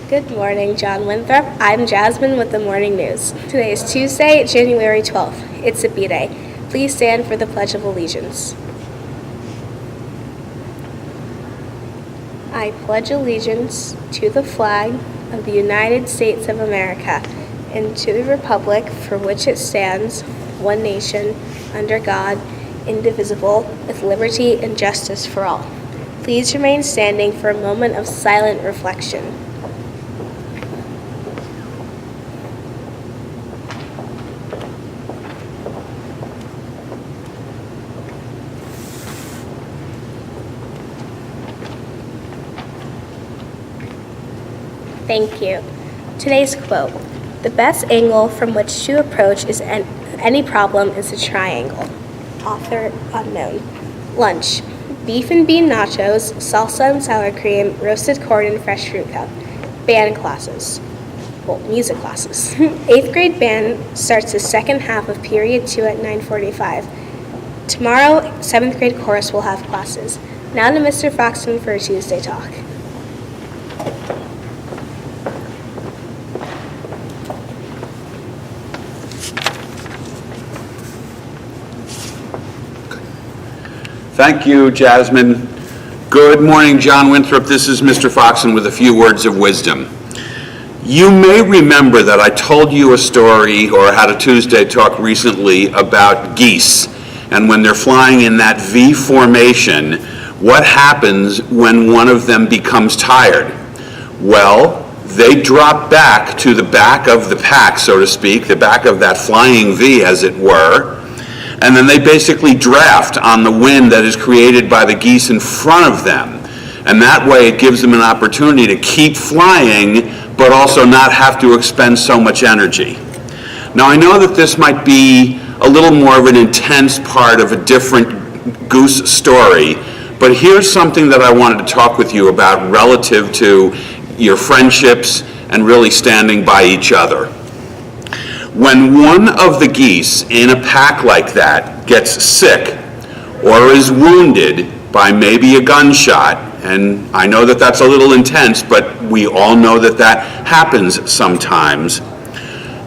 Good morning, John Winthrop. I'm Jasmine with the Morning News. Today is Tuesday, January 12th. It's a B-Day. Please stand for the Pledge of Allegiance. I pledge allegiance to the flag of the United States of America and to the republic for which it stands, one nation, under God, indivisible, with liberty and justice for all. Please remain standing for a moment of silent reflection. Thank you. Today's quote: "The best angle from which to approach any problem is a triangle." Author unknown. Lunch: beef and bean nachos, salsa and sour cream, roasted corn and fresh fruit cup. Band classes. Music classes. 8th grade band starts the second half of period 2 at 9:45. Tomorrow, 7th grade chorus will have classes. Now to Mr. Foxton for a Tuesday talk. Thank you, Jasmine. Good morning, John Winthrop. This is Mr. Foxton with a few words of wisdom. You may remember that I told you a story or had a Tuesday talk recently about geese, and when they're flying in that V formation, what happens when one of them becomes tired? Well, they drop back to the back of the pack, so to speak, the back of that flying V, as it were, and then they basically draft on the wind that is created by the geese in front of them. And that way it gives them an opportunity to keep flying, but also not have to expend so much energy. Now I know that this might be a little more of an intense part of a different goose story, but here's something that I wanted to talk with you about relative to your friendships and really standing by each other. When one of the geese in a pack like that gets sick or is wounded by maybe a gunshot, and I know that that's a little intense, but we all know that that happens sometimes.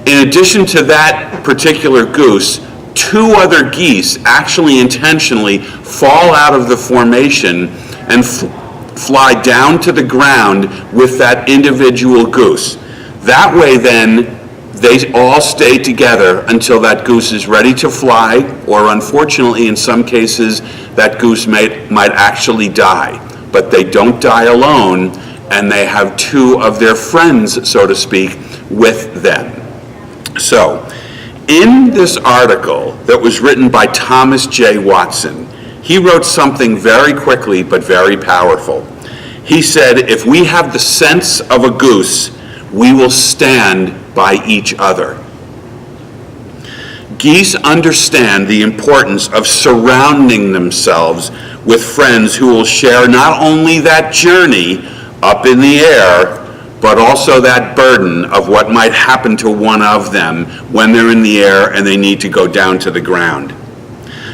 In addition to that particular goose, 2 other geese actually intentionally fall out of the formation and fly down to the ground with that individual goose. That way then, they all stay together until that goose is ready to fly, or unfortunately in some cases that goose might actually die. But they don't die alone, and they have 2 of their friends, so to speak, with them. So, in this article that was written by Thomas J. Watson, he wrote something very quickly but very powerful. He said, if we have the sense of a goose, we will stand by each other. Geese understand the importance of surrounding themselves with friends who will share not only that journey up in the air, but also that burden of what might happen to one of them when they're in the air and they need to go down to the ground.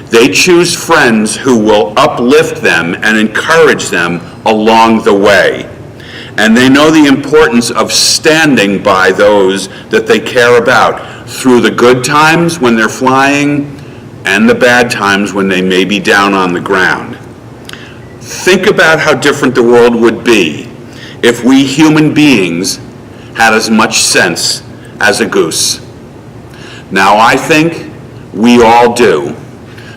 They choose friends who will uplift them and encourage them along the way. And they know the importance of standing by those that they care about through the good times when they're flying and the bad times when they may be down on the ground. Think about how different the world would be if we human beings had as much sense as a goose. Now, I think we all do.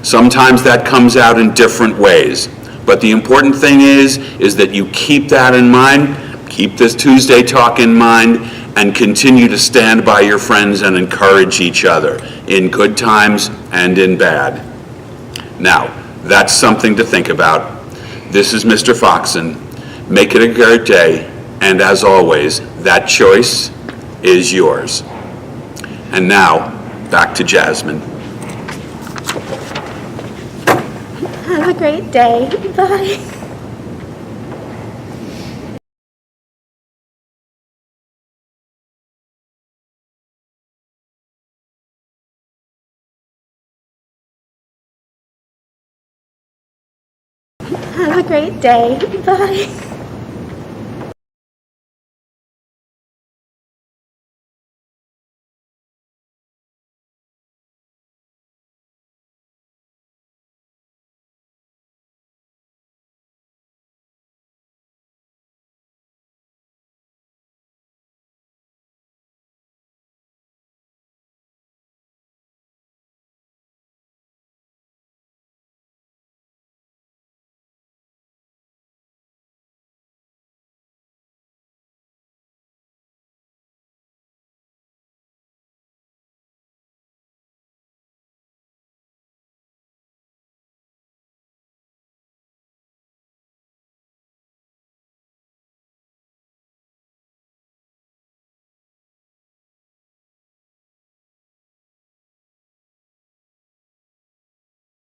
Sometimes that comes out in different ways. But the important thing is that you keep that in mind. Keep this Tuesday talk in mind and continue to stand by your friends and encourage each other in good times and in bad. Now, that's something to think about. This is Mr. Foxton. Make it a great day, and as always, that choice is yours. And now, back to Jasmine. Have a great day. Bye. Have a great day. Bye.